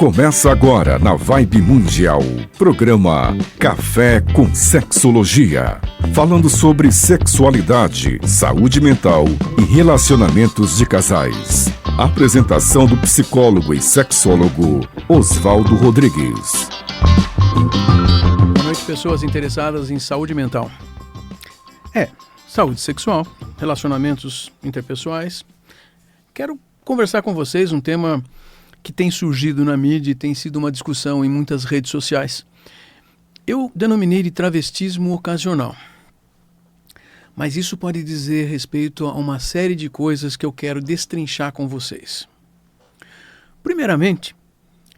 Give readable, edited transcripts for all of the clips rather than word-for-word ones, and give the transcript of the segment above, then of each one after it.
Começa agora na Vibe Mundial, programa Café com Sexologia. Falando sobre sexualidade, saúde mental e relacionamentos de casais. Apresentação do psicólogo e sexólogo Oswaldo Rodrigues. Boa noite, pessoas interessadas em saúde mental. Saúde sexual, relacionamentos interpessoais. Quero conversar com vocês um tema que tem surgido na mídia e tem sido uma discussão em muitas redes sociais. Eu denominei de travestismo ocasional. Mas isso pode dizer respeito a uma série de coisas que eu quero destrinchar com vocês. Primeiramente,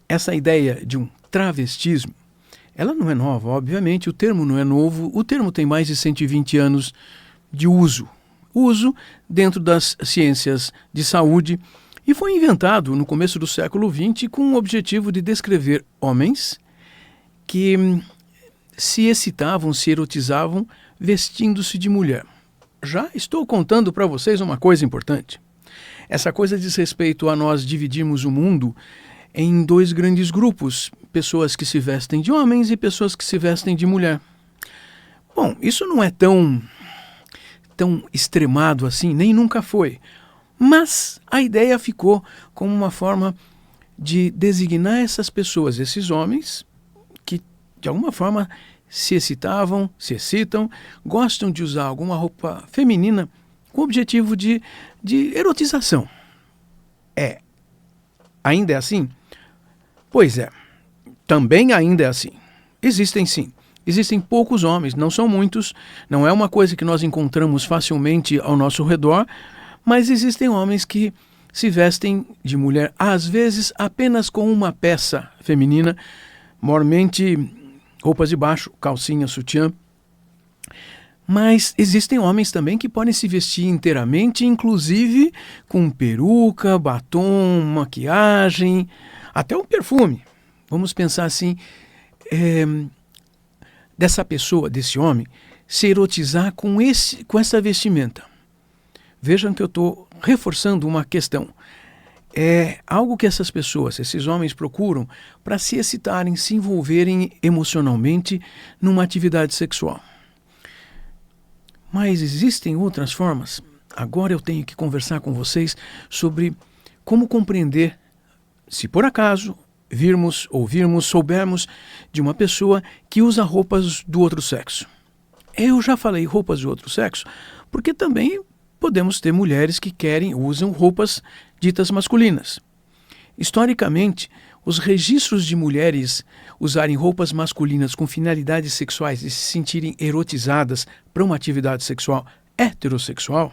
essa ideia de um travestismo, ela não é nova, obviamente, o termo não é novo, o termo tem mais de 120 anos de uso dentro das ciências de saúde, e foi inventado no começo do século XX com o objetivo de descrever homens que se excitavam, se erotizavam vestindo-se de mulher. Já estou contando para vocês uma coisa importante. Essa coisa diz respeito a nós dividirmos o mundo em dois grandes grupos, pessoas que se vestem de homens e pessoas que se vestem de mulher. Bom, isso não é tão extremado assim, nem nunca foi. Mas a ideia ficou como uma forma de designar essas pessoas, esses homens, que de alguma forma se excitavam, se excitam, gostam de usar alguma roupa feminina com o objetivo de erotização. Ainda é assim? Pois é, também ainda é assim. Existem poucos homens, não são muitos, não é uma coisa que nós encontramos facilmente ao nosso redor, mas existem homens que se vestem de mulher, às vezes apenas com uma peça feminina, mormente roupas de baixo, calcinha, sutiã. Mas existem homens também que podem se vestir inteiramente, inclusive com peruca, batom, maquiagem, até um perfume. Vamos pensar assim, dessa pessoa, desse homem, se erotizar com essa vestimenta. Vejam que eu estou reforçando uma questão. É algo que essas pessoas, esses homens procuram para se excitarem, se envolverem emocionalmente numa atividade sexual. Mas existem outras formas. Agora eu tenho que conversar com vocês sobre como compreender, se por acaso soubermos de uma pessoa que usa roupas do outro sexo. Eu já falei roupas do outro sexo, porque também podemos ter mulheres que usam roupas ditas masculinas. Historicamente, os registros de mulheres usarem roupas masculinas com finalidades sexuais e se sentirem erotizadas para uma atividade sexual heterossexual,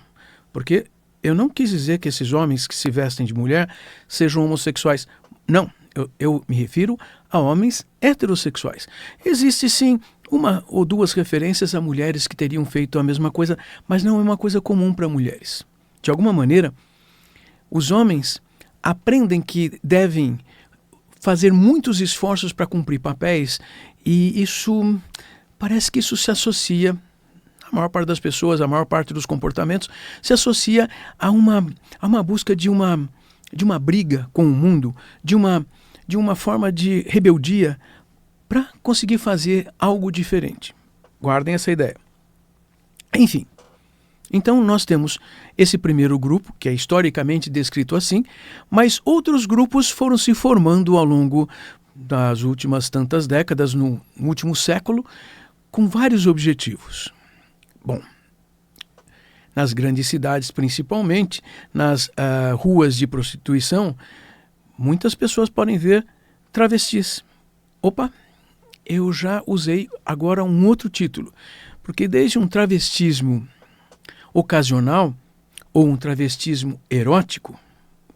porque eu não quis dizer que esses homens que se vestem de mulher sejam homossexuais. Não, eu me refiro a homens heterossexuais. Existe sim uma ou duas referências a mulheres que teriam feito a mesma coisa, mas não é uma coisa comum para mulheres. De alguma maneira, os homens aprendem que devem fazer muitos esforços para cumprir papéis e parece que isso se associa, a maior parte das pessoas, a maior parte dos comportamentos, se associa a uma busca de uma briga com o mundo, de uma forma de rebeldia para conseguir fazer algo diferente. Guardem essa ideia. Enfim, então nós temos esse primeiro grupo, que é historicamente descrito assim, mas outros grupos foram se formando ao longo das últimas tantas décadas, no último século, com vários objetivos. Bom, nas grandes cidades principalmente, nas ruas de prostituição, muitas pessoas podem ver travestis. Eu já usei agora um outro título, porque desde um travestismo ocasional ou um travestismo erótico,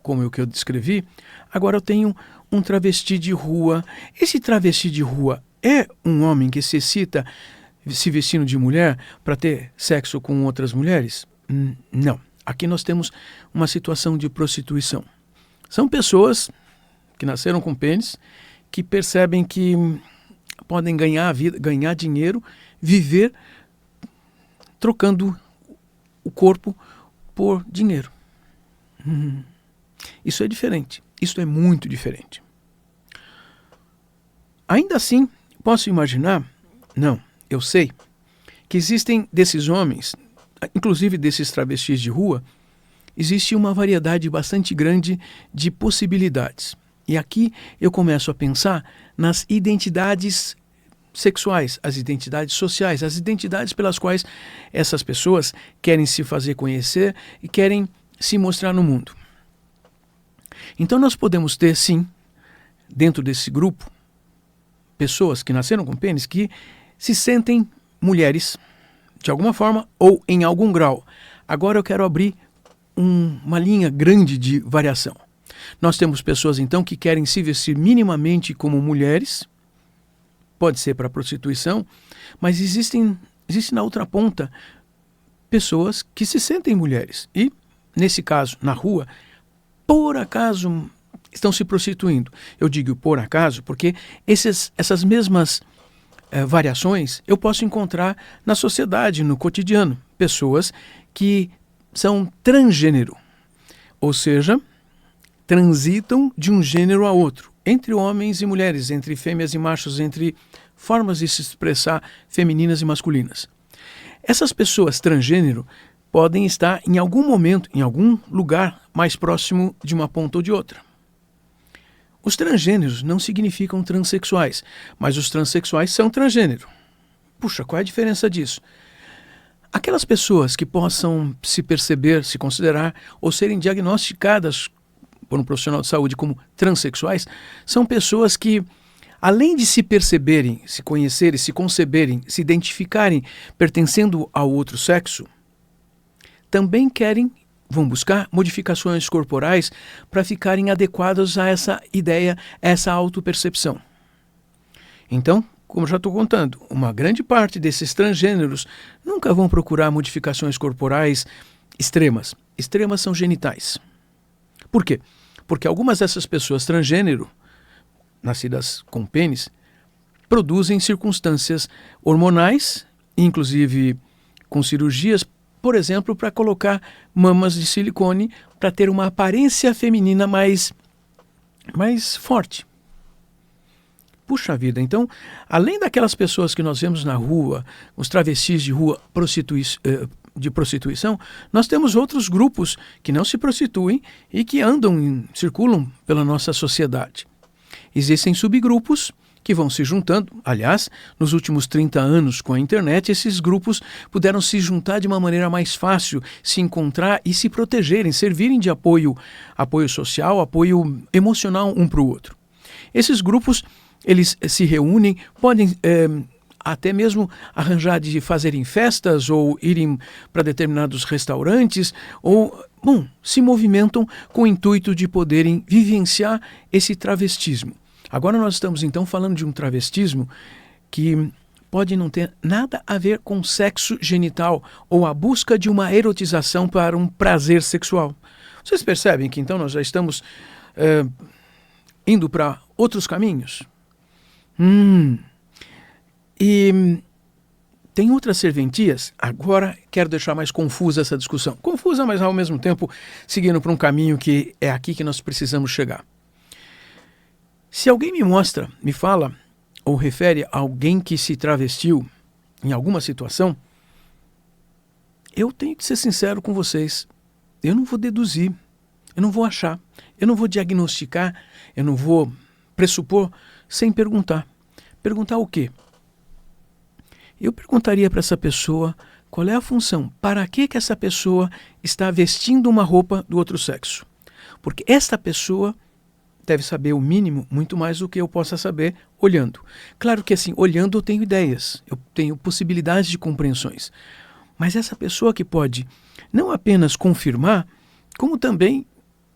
como é o que eu descrevi, agora eu tenho um travesti de rua. Esse travesti de rua é um homem que se excita se vestindo de mulher para ter sexo com outras mulheres? Não. Aqui nós temos uma situação de prostituição. São pessoas que nasceram com pênis, que percebem que podem ganhar dinheiro, viver trocando o corpo por dinheiro. Isso é diferente. Isso é muito diferente. Ainda assim, posso imaginar, não, eu sei, que existem desses homens, inclusive desses travestis de rua, existe uma variedade bastante grande de possibilidades. E aqui eu começo a pensar nas identidades sexuais, as identidades sociais, as identidades pelas quais essas pessoas querem se fazer conhecer e querem se mostrar no mundo. Então nós podemos ter, sim, dentro desse grupo, pessoas que nasceram com pênis que se sentem mulheres, de alguma forma ou em algum grau. Agora eu quero abrir uma linha grande de variação. Nós temos pessoas, então, que querem se vestir minimamente como mulheres, pode ser para prostituição, mas existe na outra ponta pessoas que se sentem mulheres e, nesse caso, na rua, por acaso estão se prostituindo. Eu digo por acaso porque essas mesmas variações eu posso encontrar na sociedade, no cotidiano. Pessoas que são transgênero, ou seja, transitam de um gênero a outro, entre homens e mulheres, entre fêmeas e machos, entre formas de se expressar femininas e masculinas. Essas pessoas transgênero podem estar em algum momento, em algum lugar mais próximo de uma ponta ou de outra. Os transgêneros não significam transexuais, mas os transexuais são transgênero. Puxa, qual é a diferença disso? Aquelas pessoas que possam se perceber, se considerar ou serem diagnosticadas por um profissional de saúde como transexuais, são pessoas que, além de se perceberem, se conhecerem, se conceberem, se identificarem pertencendo ao outro sexo, também vão buscar modificações corporais para ficarem adequadas a essa ideia, a essa autopercepção. Então, como já estou contando, uma grande parte desses transgêneros nunca vão procurar modificações corporais extremas. Extremas são genitais. Por quê? Porque algumas dessas pessoas transgênero, nascidas com pênis, produzem circunstâncias hormonais, inclusive com cirurgias, por exemplo, para colocar mamas de silicone para ter uma aparência feminina mais forte. Puxa vida, então, além daquelas pessoas que nós vemos na rua, os travestis de rua de prostituição, nós temos outros grupos que não se prostituem e que circulam pela nossa sociedade. Existem subgrupos que vão se juntando. Aliás, nos últimos 30 anos com a internet, esses grupos puderam se juntar de uma maneira mais fácil, se encontrar e se protegerem, servirem de apoio social, apoio emocional um para o outro. Esses grupos, eles se reúnem, podem até mesmo arranjar de fazerem festas ou irem para determinados restaurantes ou, se movimentam com o intuito de poderem vivenciar esse travestismo. Agora nós estamos então falando de um travestismo que pode não ter nada a ver com sexo genital ou a busca de uma erotização para um prazer sexual. Vocês percebem que então nós já estamos indo para outros caminhos? E tem outras serventias. Agora quero deixar mais confusa essa discussão. Confusa, mas ao mesmo tempo seguindo por um caminho que é aqui que nós precisamos chegar. Se alguém me fala ou refere a alguém que se travestiu em alguma situação, eu tenho que ser sincero com vocês. Eu não vou deduzir, eu não vou achar, eu não vou diagnosticar, eu não vou pressupor sem perguntar. Perguntar o quê? Eu perguntaria para essa pessoa qual é a função, para que essa pessoa está vestindo uma roupa do outro sexo. Porque esta pessoa deve saber o mínimo, muito mais do que eu possa saber olhando. Claro que assim, olhando eu tenho ideias, eu tenho possibilidades de compreensões. Mas essa pessoa que pode não apenas confirmar, como também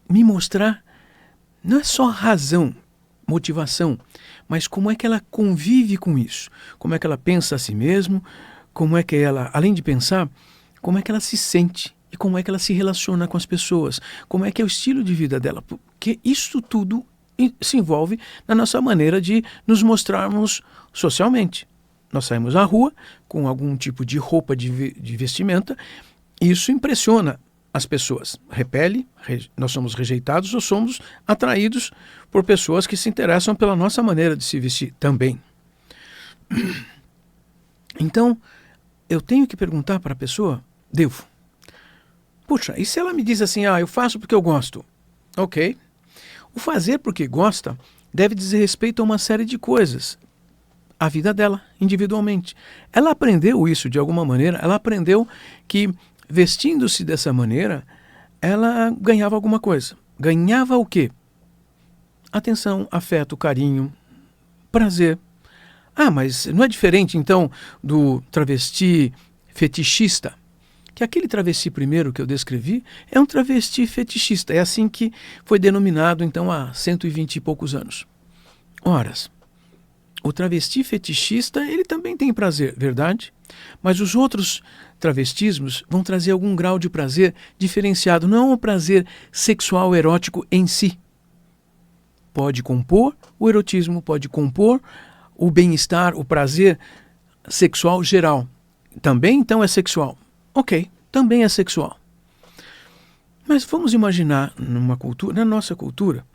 me mostrar, não é só razão, motivação, mas como é que ela convive com isso, como é que ela pensa a si mesma, como é que ela, além de pensar, como é que ela se sente e como é que ela se relaciona com as pessoas, como é que é o estilo de vida dela, porque isso tudo se envolve na nossa maneira de nos mostrarmos socialmente. Nós saímos à rua com algum tipo de roupa de vestimenta, isso impressiona as pessoas repelem, nós somos rejeitados ou somos atraídos por pessoas que se interessam pela nossa maneira de se vestir também. Então, eu tenho que perguntar para a pessoa, devo. Puxa, e se ela me diz assim, eu faço porque eu gosto? Ok. O fazer porque gosta deve dizer respeito a uma série de coisas. A vida dela, individualmente. Ela aprendeu isso de alguma maneira, ela aprendeu que vestindo-se dessa maneira, ela ganhava alguma coisa. Ganhava o quê? Atenção, afeto, carinho, prazer. Mas não é diferente, então, do travesti fetichista? Que aquele travesti primeiro que eu descrevi é um travesti fetichista. É assim que foi denominado, então, há 120 e poucos anos. Horas. O travesti fetichista, ele também tem prazer, verdade? Mas os outros travestismos vão trazer algum grau de prazer diferenciado, não o prazer sexual erótico em si. Pode compor o erotismo, pode compor o bem-estar, o prazer sexual geral. Também, então, é sexual. Ok, também é sexual. Mas vamos imaginar na nossa cultura,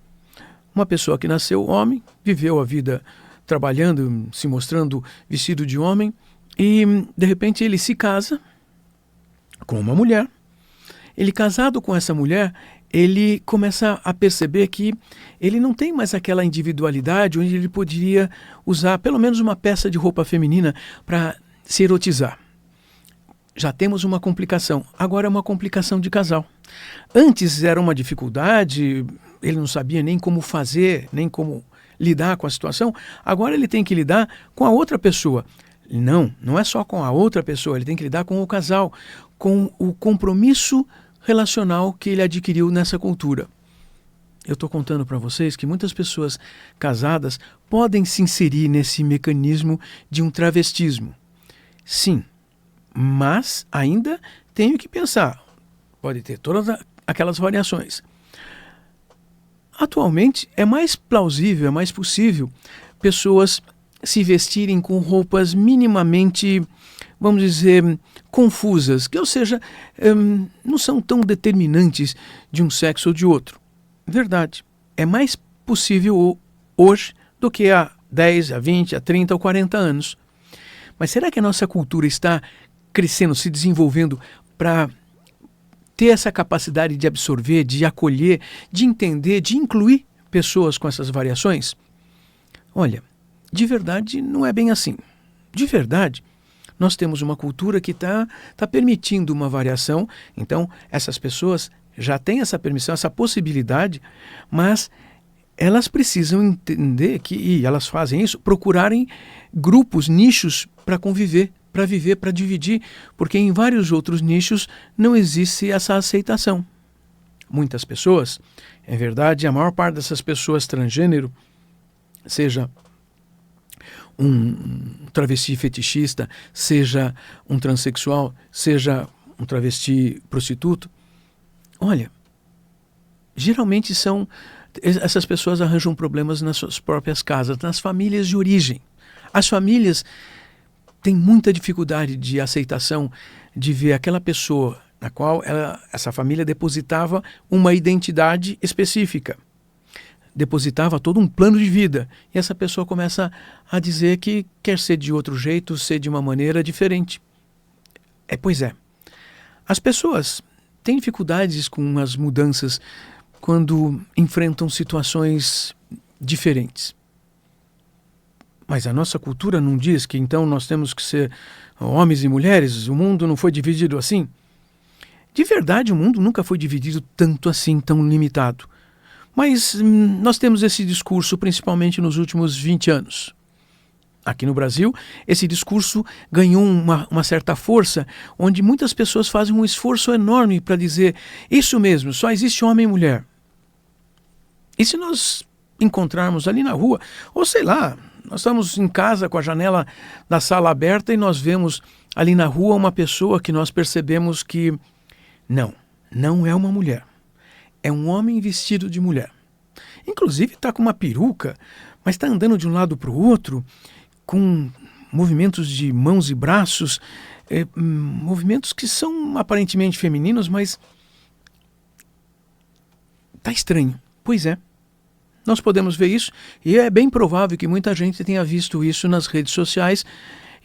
uma pessoa que nasceu homem, viveu a vida trabalhando, se mostrando vestido de homem, e de repente ele se casa com uma mulher. Ele casado com essa mulher, ele começa a perceber que ele não tem mais aquela individualidade onde ele poderia usar pelo menos uma peça de roupa feminina para se erotizar. Já temos uma complicação. Agora é uma complicação de casal. Antes era uma dificuldade, ele não sabia nem como fazer, nem como lidar com a situação. Agora ele tem que lidar com a outra pessoa. Não é só com a outra pessoa, ele tem que lidar com o casal, com o compromisso relacional que ele adquiriu nessa cultura. Eu estou contando para vocês que muitas pessoas casadas podem se inserir nesse mecanismo de um travestismo. Sim, mas ainda tenho que pensar. Pode ter todas aquelas variações. Atualmente é mais plausível, é mais possível pessoas se vestirem com roupas minimamente, vamos dizer, confusas, ou seja, não são tão determinantes de um sexo ou de outro. Verdade. É mais possível hoje do que há 10, há 20, há 30 ou 40 anos. Mas será que a nossa cultura está crescendo, se desenvolvendo para ter essa capacidade de absorver, de acolher, de entender, de incluir pessoas com essas variações? Olha, de verdade não é bem assim. De verdade, nós temos uma cultura que está permitindo uma variação, então essas pessoas já têm essa permissão, essa possibilidade, mas elas precisam entender e elas fazem isso, procurarem grupos, nichos para conviver, para viver, para dividir, porque em vários outros nichos não existe essa aceitação. Muitas pessoas, é verdade, a maior parte dessas pessoas transgênero, seja um travesti fetichista, seja um transexual, seja um travesti prostituto, olha, geralmente essas pessoas arranjam problemas nas suas próprias casas, nas famílias de origem. As famílias têm muita dificuldade de aceitação de ver aquela pessoa na qual essa família depositava uma identidade específica, depositava todo um plano de vida, e essa pessoa começa a dizer que quer ser de outro jeito, ser de uma maneira diferente. Pois é. As pessoas têm dificuldades com as mudanças quando enfrentam situações diferentes. Mas a nossa cultura não diz que então nós temos que ser homens e mulheres, o mundo não foi dividido assim? De verdade, o mundo nunca foi dividido tanto assim, tão limitado. Mas nós temos esse discurso principalmente nos últimos 20 anos. Aqui no Brasil, esse discurso ganhou uma certa força, onde muitas pessoas fazem um esforço enorme para dizer isso mesmo, só existe homem e mulher. E se nós encontrarmos ali na rua, ou sei lá, nós estamos em casa com a janela da sala aberta e nós vemos ali na rua uma pessoa que nós percebemos que não é uma mulher. É um homem vestido de mulher. Inclusive está com uma peruca, mas está andando de um lado para o outro, com movimentos de mãos e braços, movimentos que são aparentemente femininos, mas Tá estranho. Pois é. Nós podemos ver isso e é bem provável que muita gente tenha visto isso nas redes sociais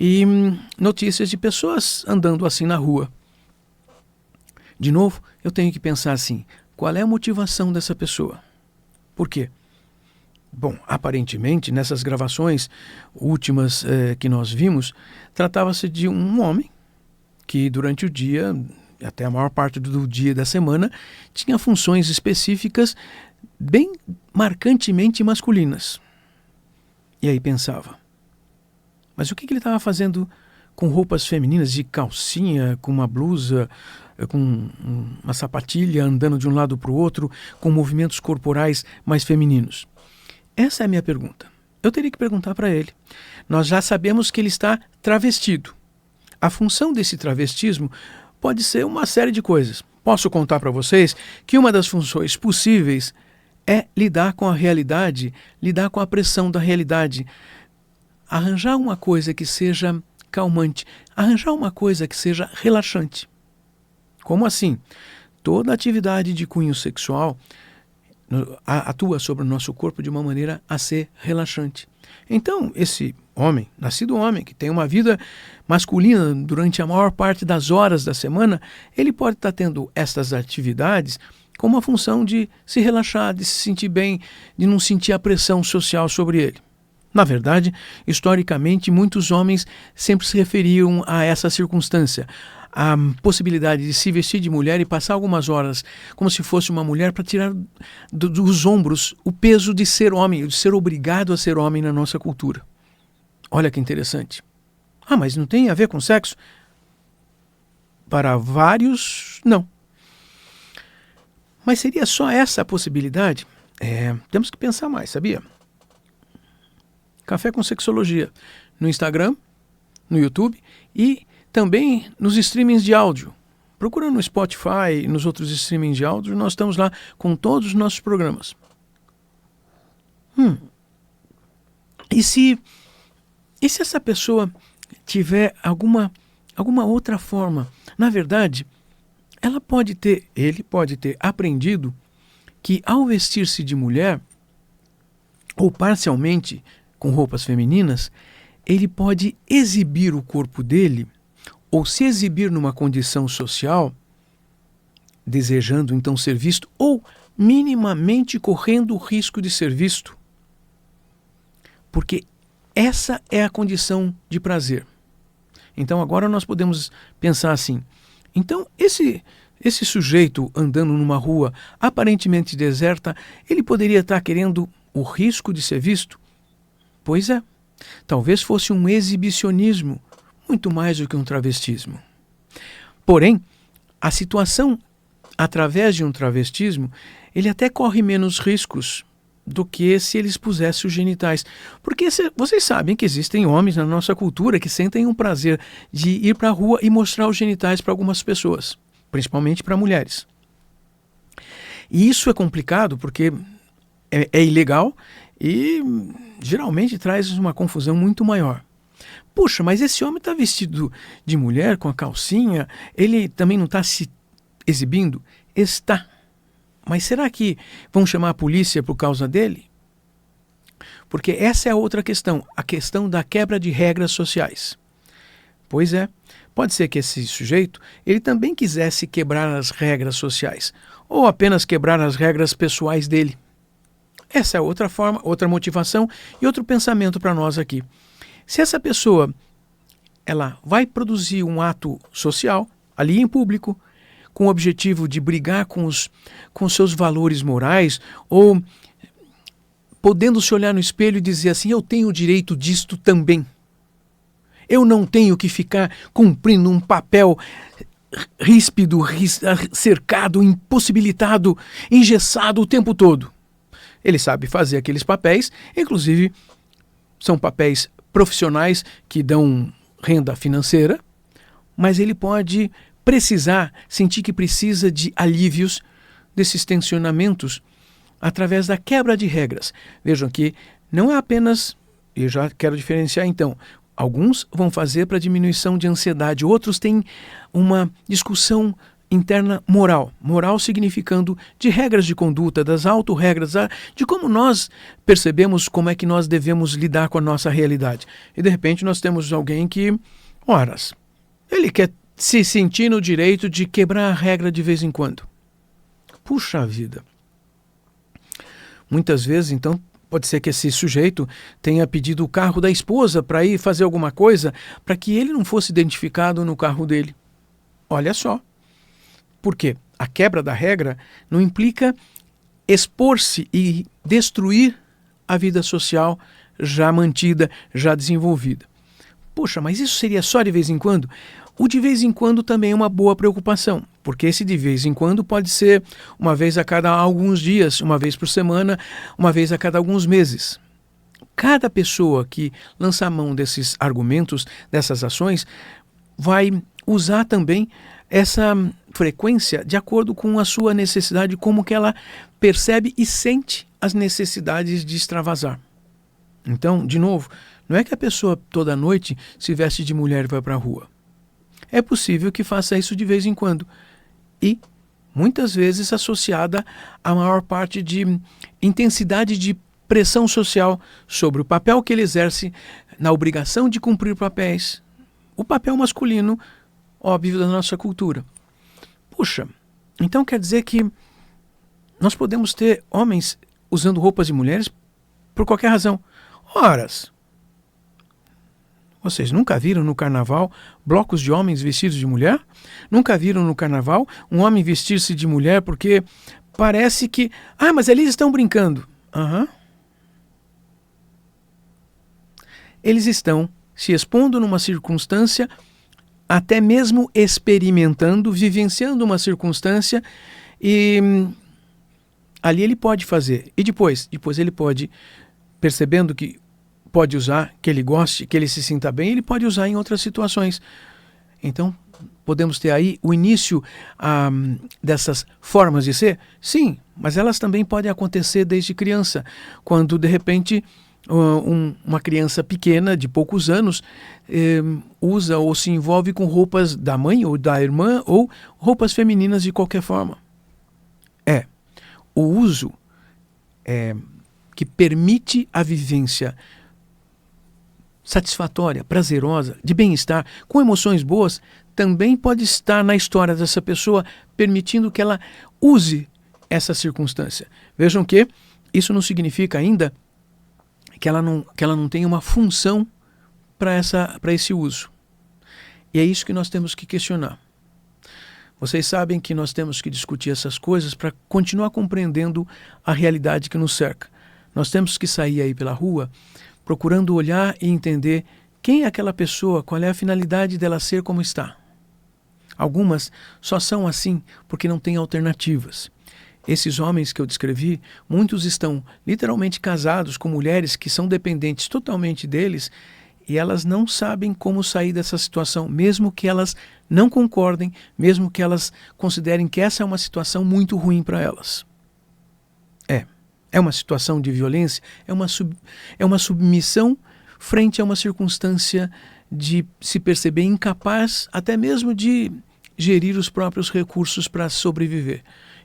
e notícias de pessoas andando assim na rua. De novo, eu tenho que pensar assim, qual é a motivação dessa pessoa? Por quê? Bom, aparentemente, nessas gravações últimas que nós vimos, tratava-se de um homem que durante o dia, até a maior parte do dia da semana, tinha funções específicas bem marcantemente masculinas. E aí pensava, mas o que ele estava fazendo com roupas femininas, de calcinha, com uma blusa, com uma sapatilha, andando de um lado para o outro, com movimentos corporais mais femininos? Essa é a minha pergunta. Eu teria que perguntar para ele. Nós já sabemos que ele está travestido. A função desse travestismo pode ser uma série de coisas. Posso contar para vocês que uma das funções possíveis é lidar com a realidade, lidar com a pressão da realidade, arranjar uma coisa que seja calmante, arranjar uma coisa que seja relaxante. Como assim? Toda atividade de cunho sexual atua sobre o nosso corpo de uma maneira a ser relaxante. Então, esse homem, nascido homem, que tem uma vida masculina durante a maior parte das horas da semana, ele pode estar tendo estas atividades com uma função de se relaxar, de se sentir bem, de não sentir a pressão social sobre ele. Na verdade, historicamente, muitos homens sempre se referiam a essa circunstância, a possibilidade de se vestir de mulher e passar algumas horas como se fosse uma mulher para tirar dos ombros o peso de ser homem, de ser obrigado a ser homem na nossa cultura. Olha que interessante. Ah, mas não tem a ver com sexo? Para vários, não. Mas seria só essa a possibilidade? Temos que pensar mais, sabia? Café com Sexologia no Instagram, no YouTube e também nos streamings de áudio. Procura no Spotify e nos outros streamings de áudio, nós estamos lá com todos os nossos programas. E se essa pessoa tiver alguma outra forma? Na verdade, ele pode ter aprendido que ao vestir-se de mulher, ou parcialmente com roupas femininas, ele pode exibir o corpo dele ou se exibir numa condição social, desejando então ser visto ou minimamente correndo o risco de ser visto. Porque essa é a condição de prazer. Então agora nós podemos pensar assim, então esse sujeito andando numa rua aparentemente deserta, ele poderia estar querendo o risco de ser visto? Pois é, talvez fosse um exibicionismo, muito mais do que um travestismo. Porém, a situação, através de um travestismo, ele até corre menos riscos do que se ele expusesse os genitais. Porque vocês sabem que existem homens na nossa cultura que sentem um prazer de ir para a rua e mostrar os genitais para algumas pessoas, principalmente para mulheres. E isso é complicado porque é ilegal e geralmente traz uma confusão muito maior. Puxa, mas esse homem está vestido de mulher com a calcinha, ele também não está se exibindo? Está. Mas será que vão chamar a polícia por causa dele? Porque essa é a outra questão, a questão da quebra de regras sociais. Pois é, pode ser que esse sujeito ele também quisesse quebrar as regras sociais, ou apenas quebrar as regras pessoais dele. Essa é outra forma, outra motivação e outro pensamento para nós aqui. Se essa pessoa ela vai produzir um ato social ali em público, com o objetivo de brigar com seus valores morais, ou podendo se olhar no espelho e dizer assim, eu tenho o direito disto também. Eu não tenho que ficar cumprindo um papel ríspido, cercado, impossibilitado, engessado o tempo todo. Ele sabe fazer aqueles papéis, inclusive são papéis profissionais que dão renda financeira, mas ele pode sentir que precisa de alívios desses tensionamentos através da quebra de regras. Vejam que não é apenas, eu já quero diferenciar então, alguns vão fazer para diminuição de ansiedade, outros têm uma discussão interna moral. Moral significando de regras de conduta, das autorregras, de como nós percebemos como é que nós devemos lidar com a nossa realidade. E de repente nós temos alguém que, horas, ele quer se sentir no direito de quebrar a regra de vez em quando. Puxa vida. Muitas vezes, então, pode ser que esse sujeito tenha pedido o carro da esposa para ir fazer alguma coisa para que ele não fosse identificado no carro dele. Olha só. Por quê? A quebra da regra não implica expor-se e destruir a vida social já mantida, já desenvolvida. Poxa, mas isso seria só de vez em quando? O de vez em quando também é uma boa preocupação, porque esse de vez em quando pode ser uma vez a cada alguns dias, uma vez por semana, uma vez a cada alguns meses. Cada pessoa que lança a mão desses argumentos, dessas ações, vai usar também essa frequência de acordo com a sua necessidade, como que ela percebe e sente as necessidades de extravasar. Então, de novo, não é que a pessoa toda noite se veste de mulher e vai para a rua. É possível que faça isso de vez em quando. E, muitas vezes, associada a maior parte de intensidade de pressão social sobre o papel que ele exerce na obrigação de cumprir papéis. O papel masculino, óbvio, da nossa cultura. Puxa, então quer dizer que nós podemos ter homens usando roupas de mulheres por qualquer razão. Horas! Vocês nunca viram no carnaval blocos de homens vestidos de mulher? Nunca viram no carnaval um homem vestir-se de mulher porque parece que... Ah, mas eles estão brincando. Aham. Eles estão se expondo numa circunstância, até mesmo experimentando, vivenciando uma circunstância, e ali ele pode fazer. E depois ele pode, percebendo que pode usar, que ele goste, que ele se sinta bem, ele pode usar em outras situações. Então, podemos ter aí o início dessas formas de ser? Sim, mas elas também podem acontecer desde criança, quando de repente uma criança pequena de poucos anos usa ou se envolve com roupas da mãe ou da irmã ou roupas femininas de qualquer forma. O uso que permite a vivência satisfatória, prazerosa, de bem-estar, com emoções boas, também pode estar na história dessa pessoa, permitindo que ela use essa circunstância. Vejam que isso não significa ainda que ela não tenha uma função para esse uso. E é isso que nós temos que questionar. Vocês sabem que nós temos que discutir essas coisas para continuar compreendendo a realidade que nos cerca. Nós temos que sair aí pela rua procurando olhar e entender quem é aquela pessoa, qual é a finalidade dela ser como está. Algumas só são assim porque não têm alternativas. Esses homens que eu descrevi, muitos estão literalmente casados com mulheres que são dependentes totalmente deles e elas não sabem como sair dessa situação, mesmo que elas não concordem, mesmo que elas considerem que essa é uma situação muito ruim para elas. É uma situação de violência, é uma submissão frente a uma circunstância de se perceber incapaz até mesmo de gerir os próprios recursos para sobreviver.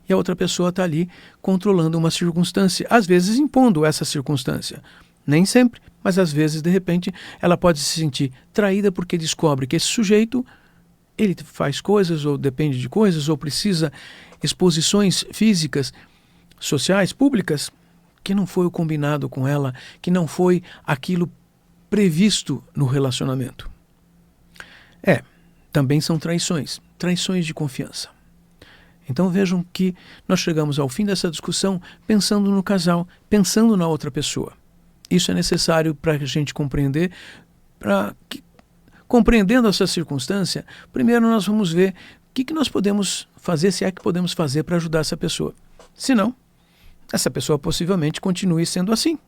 E a outra pessoa está ali controlando uma circunstância, às vezes impondo essa circunstância. Nem sempre, mas às vezes, de repente, ela pode se sentir traída porque descobre que esse sujeito, ele faz coisas, ou depende de coisas, ou precisa exposições físicas, sociais, públicas, que não foi o combinado com ela, que não foi aquilo previsto no relacionamento. Também são traições de confiança. Então vejam que nós chegamos ao fim dessa discussão pensando no casal, pensando na outra pessoa. Isso é necessário para a gente compreender, compreendendo essa circunstância, primeiro nós vamos ver o que nós podemos fazer, se é que podemos fazer para ajudar essa pessoa. Se não, essa pessoa possivelmente continue sendo assim.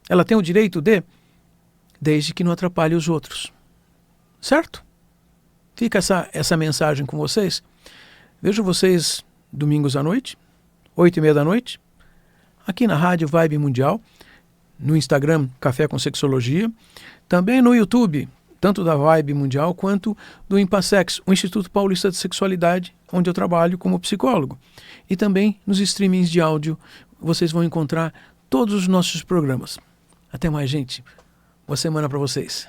Ela tem o direito desde que não atrapalhe os outros. Certo? Fica essa mensagem com vocês. Vejo vocês domingos à noite, 20h30 da noite, aqui na Rádio Vibe Mundial, no Instagram Café com Sexologia, também no YouTube, tanto da Vibe Mundial quanto do Impassex, o Instituto Paulista de Sexualidade, onde eu trabalho como psicólogo. E também nos streamings de áudio vocês vão encontrar todos os nossos programas. Até mais, gente. Boa semana para vocês.